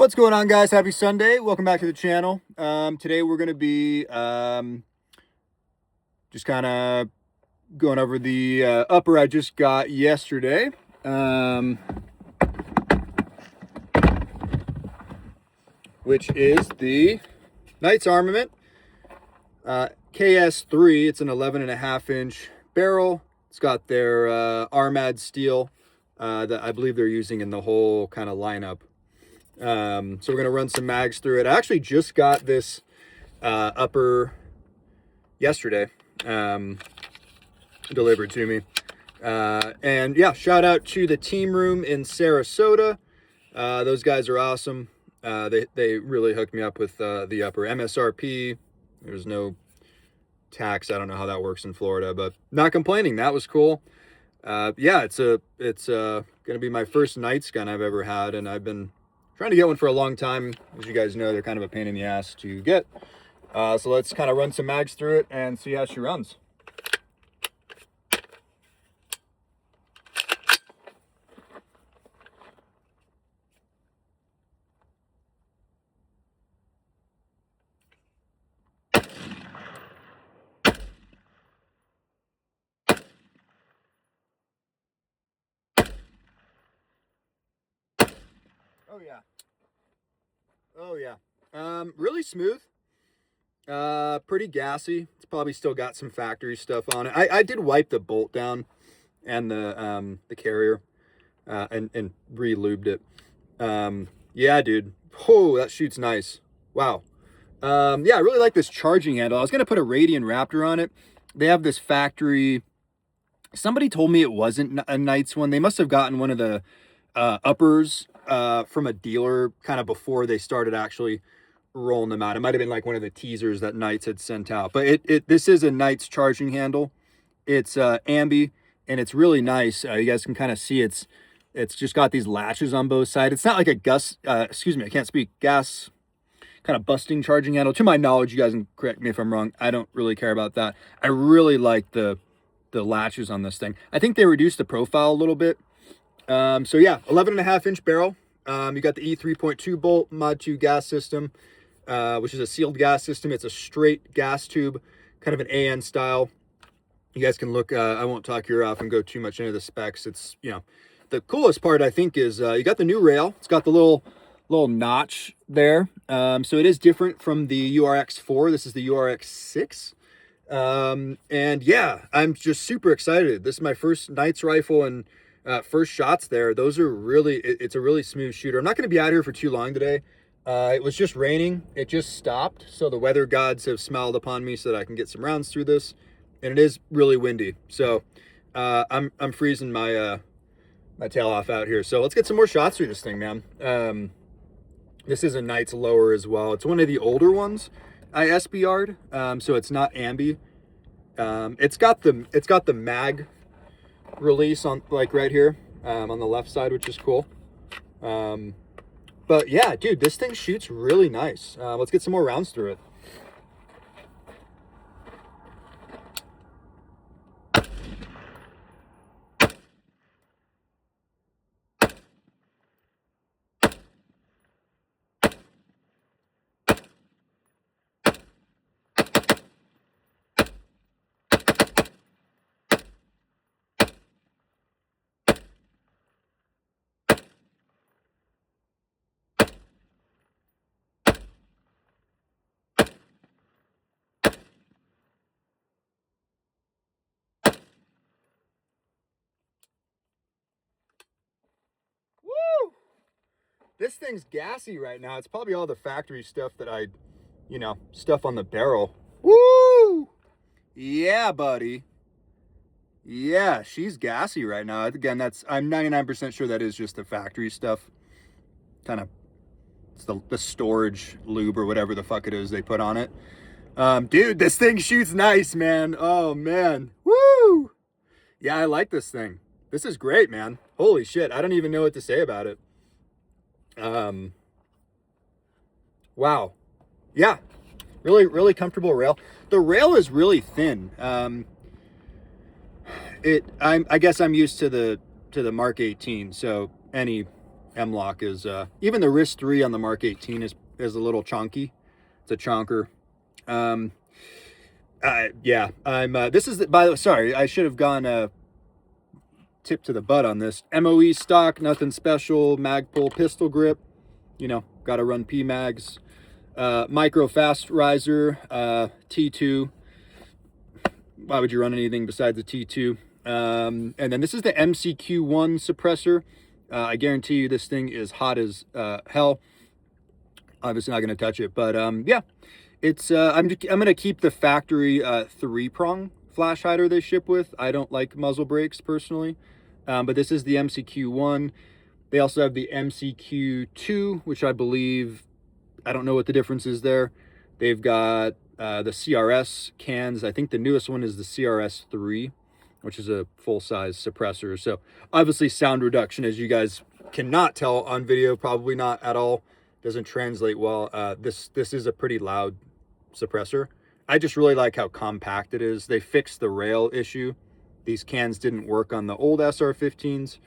What's going on, guys? Happy Sunday. Welcome back to the channel. Today we're going to be just kind of going over the upper I just got yesterday. Which is the Knights Armament KS-3. It's an 11.5-inch barrel. It's got their Armad steel that I believe they're using in the whole kind of lineup. So we're going to run some mags through it. I actually just got this upper yesterday delivered to me. And yeah, shout out to the team room in Sarasota. Those guys are awesome. They really hooked me up with the upper MSRP. There's no tax. I don't know how that works in Florida, but not complaining. That was cool. Yeah, it's going to be my first Knights gun I've ever had, and I've been trying to get one for a long time. As you guys know, they're kind of a pain in the ass to get. So let's kind of run some mags through it and see how she runs. Oh yeah. Oh yeah. Really smooth. Pretty gassy. It's probably still got some factory stuff on it. I did wipe the bolt down and the carrier and re-lubed it. Yeah, dude. Oh, that shoots nice. Wow. Yeah, I really like this charging handle. I was gonna put a Radian Raptor on it. They have this factory. Somebody told me it wasn't a Knights one. They must have gotten one of the uppers from a dealer kind of before they started actually rolling them out. It might have been like one of the teasers that Knights had sent out. But this is a Knights charging handle. It's ambi, and it's really nice. You guys can kind of see it's just got these latches on both sides. It's not like a gas kind of busting charging handle. To my knowledge, you guys can correct me if I'm wrong. I don't really care about that. I really like the latches on this thing. I think they reduced the profile a little bit. So yeah, 11.5-inch barrel. You got the E3.2 bolt Mod 2 gas system, which is a sealed gas system. It's a straight gas tube, kind of an AN style. You guys can look, I won't talk your off and go too much into the specs. It's, you know, the coolest part I think is you got the new rail. It's got the little notch there. So it is different from the URX4. This is the URX6. And yeah, I'm just super excited. This is my first Knights rifle, and first shots there. Those are really, it's a really smooth shooter. I'm not going to be out here for too long today. It was just raining. It just stopped. So the weather gods have smiled upon me so that I can get some rounds through this. And it is really windy. So, I'm freezing my, my tail off out here. So let's get some more shots through this thing, man. This is a Knights lower as well. It's one of the older ones I SBR'd. So it's not ambi. It's got the mag release on like right here on the left side, which is cool. But yeah, dude, this thing shoots really nice. Let's get some more rounds through it. Woo! This thing's gassy right now. It's probably all the factory stuff that stuff on the barrel. Woo! Yeah, buddy. Yeah, she's gassy right now. Again, I'm 99% sure that is just the factory stuff. Kind of, it's the storage lube or whatever the fuck it is they put on it. Dude, this thing shoots nice, man. Oh, man. Woo! Yeah, I like this thing. This is great, man. Holy shit. I don't even know what to say about it. Wow. Yeah. Really, really comfortable rail. The rail is really thin. I guess I'm used to the Mark 18, so any M-LOK is, even the KS-3 on the Mark 18 is a little chunky. It's a chonker. Yeah, this is, by the way, sorry, I should have gone, tip to the butt on this. MOE stock, nothing special, Magpul pistol grip, you know, got to run P-mags. Micro fast riser, T2. Why would you run anything besides the T2? And then this is the MCQ1 suppressor. I guarantee you this thing is hot as hell. Obviously not going to touch it, but yeah, it's I'm going to keep the factory 3-prong flash hider they ship with. I don't like muzzle brakes personally, but this is the MCQ1. They also have the MCQ2, which I believe, I don't know what the difference is there. They've got the CRS cans. I think the newest one is the CRS-3, which is a full-size suppressor. So obviously sound reduction, as you guys cannot tell on video, probably not at all, doesn't translate well. This is a pretty loud suppressor. I just really like how compact it is. They fixed the rail issue. These cans didn't work on the old SR15s.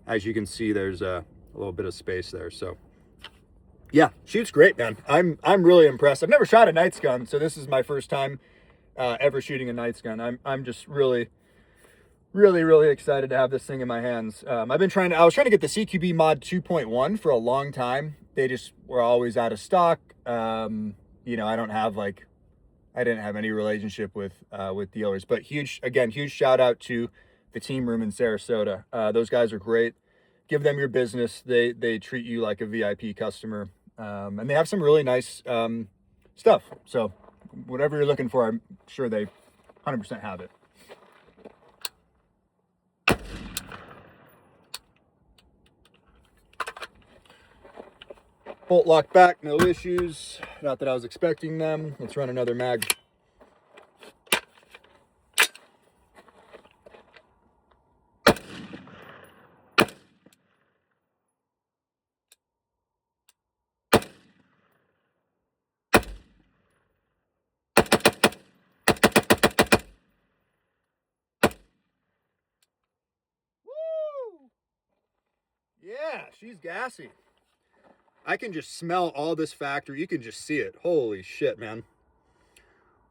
As you can see, there's a little bit of space there. So yeah, shoots great, man. I'm really impressed. I've never shot a Knight's gun, so this is my first time ever shooting a Knight's gun. I'm just really excited to have this thing in my hands. I was trying to get the CQB mod 2.1 for a long time. They just were always out of stock. You know, I didn't have any relationship with dealers, but huge shout out to the team room in Sarasota. Those guys are great. Give them your business. They treat you like a VIP customer. And they have some really nice stuff. So whatever you're looking for, I'm sure they 100% have it. Bolt lock back, no issues. Not that I was expecting them. Let's run another mag. Woo! Yeah, she's gassy. I can just smell all this factory. You can just see it. Holy shit, man.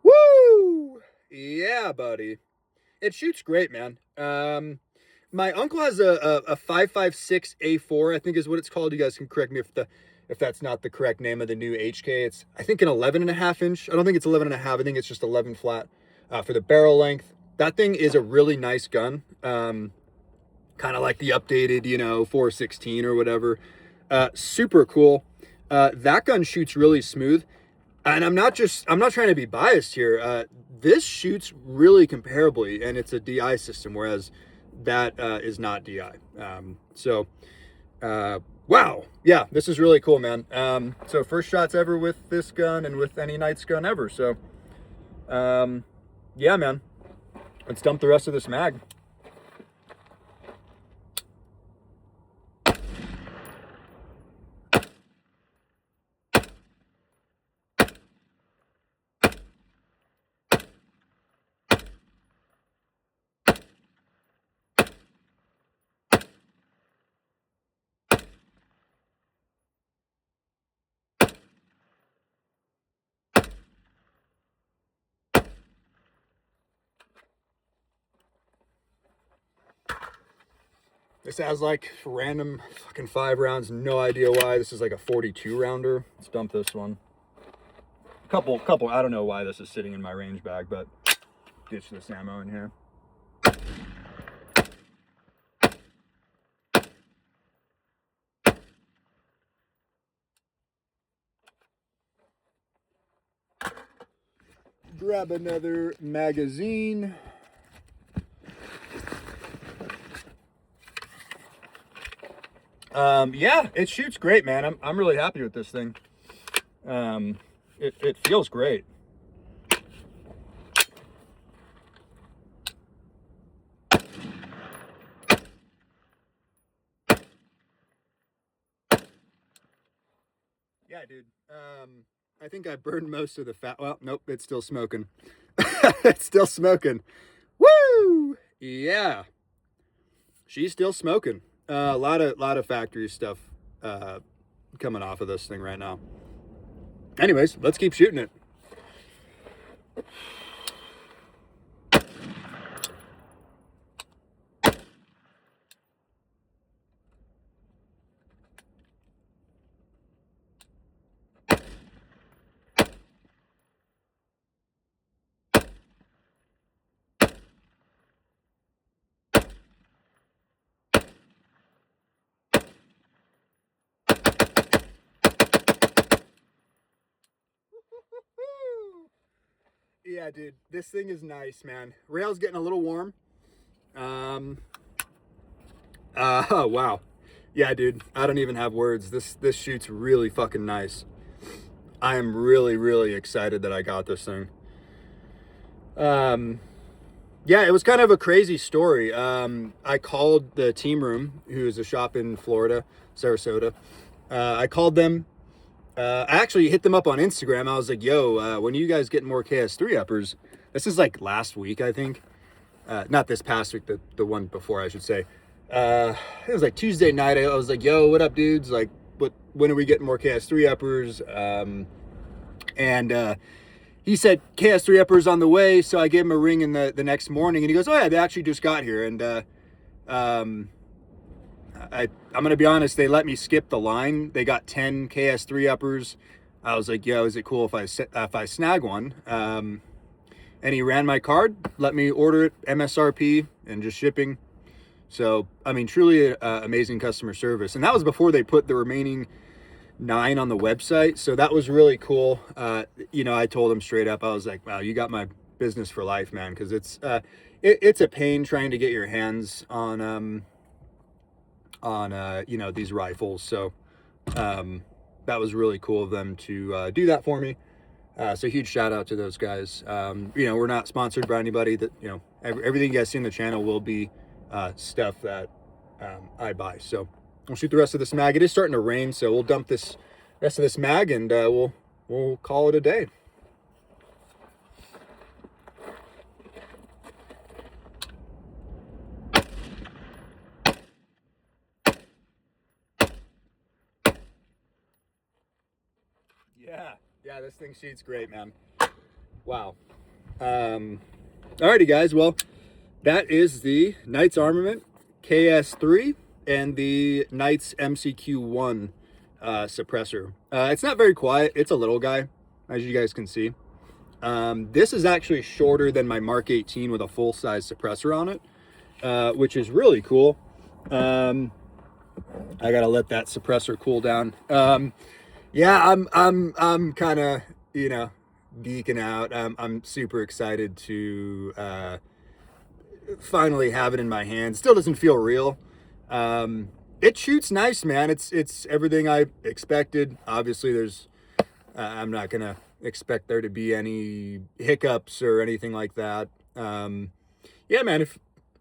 Woo! Yeah, buddy. It shoots great, man. My uncle has a 5.56 A4, I think is what it's called. You guys can correct me if that's not the correct name of the new HK. It's, I think, an 11.5 inch. I don't think it's 11.5. I think it's just 11 flat for the barrel length. That thing is a really nice gun. Kind of like the updated, you know, 416 or whatever. Super cool. That gun shoots really smooth. And I'm not trying to be biased here. This shoots really comparably, and it's a DI system, whereas that is not DI. Wow. Yeah, this is really cool, man. So first shots ever with this gun and with any Knight's gun ever. So, yeah, man. Let's dump the rest of this mag. This has like random fucking 5 rounds. No idea why. This is like a 42 rounder. Let's dump this one. Couple. I don't know why this is sitting in my range bag, but ditch this ammo in here. Grab another magazine. Yeah, it shoots great, man. I'm really happy with this thing. It feels great. Yeah, dude. I think I burned most of the fat. Well, nope, it's still smoking. It's still smoking. Woo! Yeah. She's still smoking. A lot of factory stuff coming off of this thing right now. Anyways, let's keep shooting it. Yeah, dude, this thing is nice, man. Rail's getting a little warm. Oh, wow. Yeah, dude, I don't even have words. This shoots really fucking nice. I am really, really excited that I got this thing. Yeah, it was kind of a crazy story. I called the team room, who's a shop in Florida, Sarasota. I called them. I actually hit them up on Instagram. I was like, yo, when are you guys getting more KS-3 uppers? This is like last week, I think. Not this past week, the one before, I should say. It was like Tuesday night. I was like, yo, what up, dudes? Like, when are we getting more KS-3 uppers? And he said KS-3 uppers on the way. So I gave him a ring in the next morning, and he goes, oh yeah, they actually just got here. And I'm going to be honest, they let me skip the line. They got 10 KS-3 uppers. I was like, yo, is it cool if I snag one? And he ran my card, let me order it MSRP and just shipping. So, I mean, truly amazing customer service. And that was before they put the remaining 9 on the website. So that was really cool. You know, I told him straight up, I was like, wow, you got my business for life, man. Cause it's a pain trying to get your hands on you know, these rifles. So that was really cool of them to do that for me. So huge shout out to those guys. You know, we're not sponsored by anybody. That, you know, everything you guys see in the channel will be stuff that I buy. So we'll shoot the rest of this mag. It is starting to rain, so we'll dump this rest of this mag, and we'll call it a day. Yeah, this thing shoots great, man. Wow. Alrighty, guys. Well, that is the Knights Armament KS-3 and the Knights MCQ-1 suppressor. It's not very quiet. It's a little guy, as you guys can see. This is actually shorter than my Mark 18 with a full-size suppressor on it, which is really cool. I gotta let that suppressor cool down. Yeah, I'm kind of, you know, geeking out. I'm super excited to finally have it in my hands. Still doesn't feel real. It shoots nice, man. It's everything I expected. Obviously, there's I'm not gonna expect there to be any hiccups or anything like that. Yeah, man.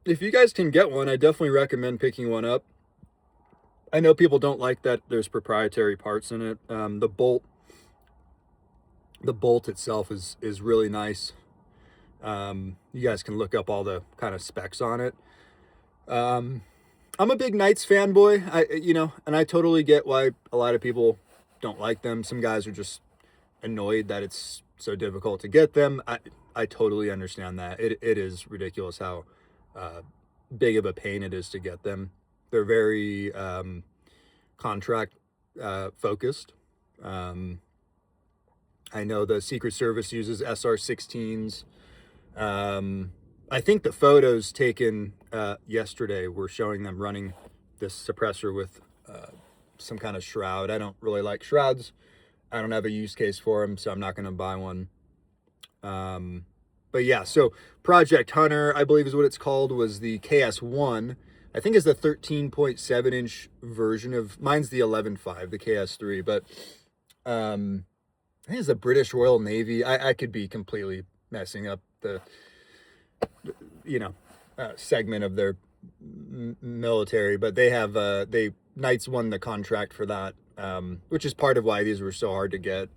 If you guys can get one, I definitely recommend picking one up. I know people don't like that there's proprietary parts in it. The bolt itself is really nice. You guys can look up all the kind of specs on it. I'm a big Knights fanboy. You know, and I totally get why a lot of people don't like them. Some guys are just annoyed that it's so difficult to get them. I totally understand that. It is ridiculous how big of a pain it is to get them. They're very contract focused. I know the Secret Service uses SR-16s. I think the photos taken yesterday were showing them running this suppressor with some kind of shroud. I don't really like shrouds. I don't have a use case for them, so I'm not going to buy one. But yeah, so Project Hunter, I believe is what it's called, was the KS-1. I think is the 13.7 inch version of, mine's the 11.5, the KS-3, but I think it's the British Royal Navy. I could be completely messing up the you know, segment of their military, but they have, Knights won the contract for that, which is part of why these were so hard to get.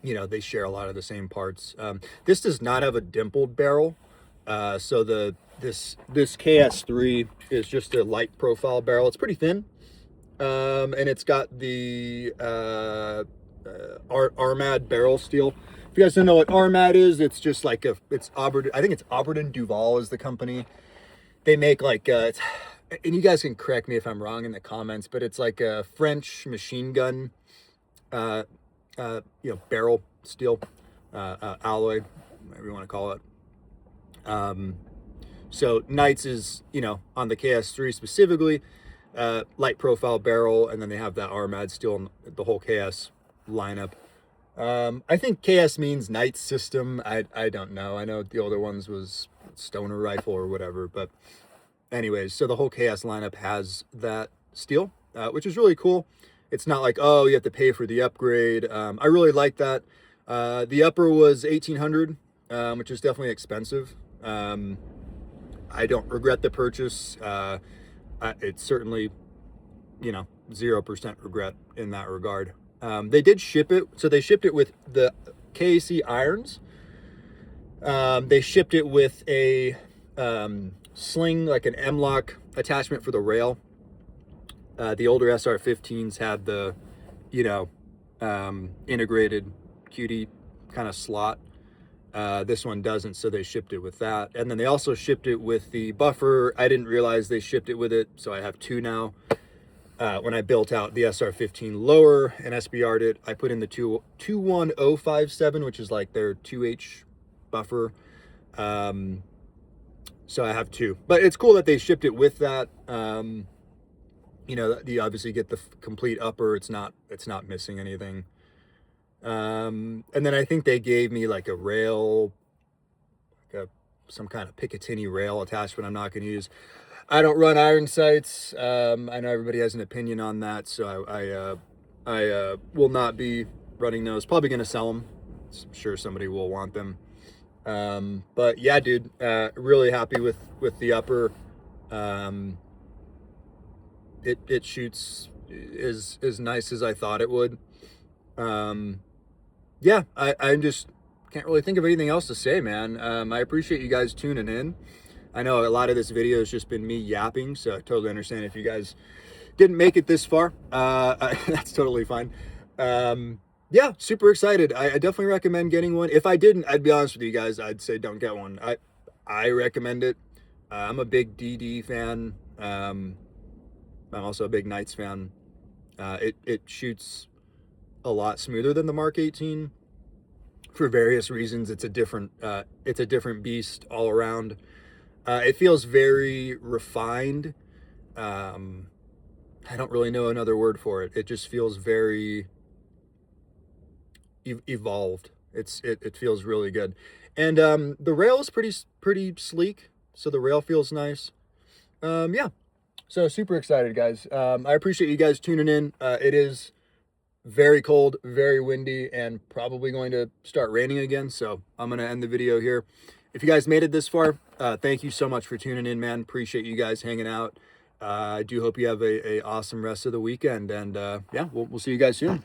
You know, they share a lot of the same parts. This does not have a dimpled barrel. So this KS-3 is just a light profile barrel. It's pretty thin. and it's got the Armad barrel steel. If you guys don't know what Armad is, it's just like it's Aubert. I think it's Aubert & Duval is the company. They make like and you guys can correct me if I'm wrong in the comments, but it's like a French machine gun, barrel steel, alloy, whatever you want to call it. So Knights is, on the KS-3 specifically, light profile barrel, and then they have that Armad steel in the whole KS lineup. I think KS means Knights system. I don't know. I know the older ones was Stoner rifle or whatever, but anyways, so the whole KS lineup has that steel, which is really cool. It's not like, oh, you have to pay for the upgrade. I really like that. The upper was $1,800, which is definitely expensive. I don't regret the purchase. It's certainly, 0% regret in that regard. They did ship it. So they shipped it with the KAC irons. They shipped it with a sling, like an M-lock attachment for the rail. The older SR-15s had the, integrated QD kind of slot. This one doesn't, so they shipped it with that. And then they also shipped it with the buffer. I didn't realize they shipped it with it, so I have two now. When I built out the SR-15 lower and SBR'd it, I put in the 21057, which is like their 2H buffer. So I have two. But it's cool that they shipped it with that. You obviously get the complete upper. It's not missing anything. And then I think they gave me like a rail, some kind of Picatinny rail attachment I'm not going to use. I don't run iron sights. I know everybody has an opinion on that, so I will not be running those. Probably going to sell them. I'm sure somebody will want them. But yeah, dude, really happy with the upper. It shoots as nice as I thought it would. Yeah, I just can't really think of anything else to say, man. I appreciate you guys tuning in. I know a lot of this video has just been me yapping, so I totally understand if you guys didn't make it this far. That's totally fine. Yeah, super excited. I definitely recommend getting one. If I didn't, I'd be honest with you guys, I'd say don't get one. I recommend it. I'm a big DD fan. I'm also a big Knights fan. It shoots a lot smoother than the Mark 18 for various reasons. It's a different beast all around. It feels very refined. I don't really know another word for it. It just feels very evolved. It feels really good. And the rail is pretty sleek, so the rail feels nice. Yeah, so super excited, guys. I appreciate you guys tuning in. It is very cold, very windy, and probably going to start raining again, so I'm going to end the video here. If you guys made it this far, thank you so much for tuning in, man. Appreciate you guys hanging out. I do hope you have a awesome rest of the weekend, and yeah, we'll see you guys soon.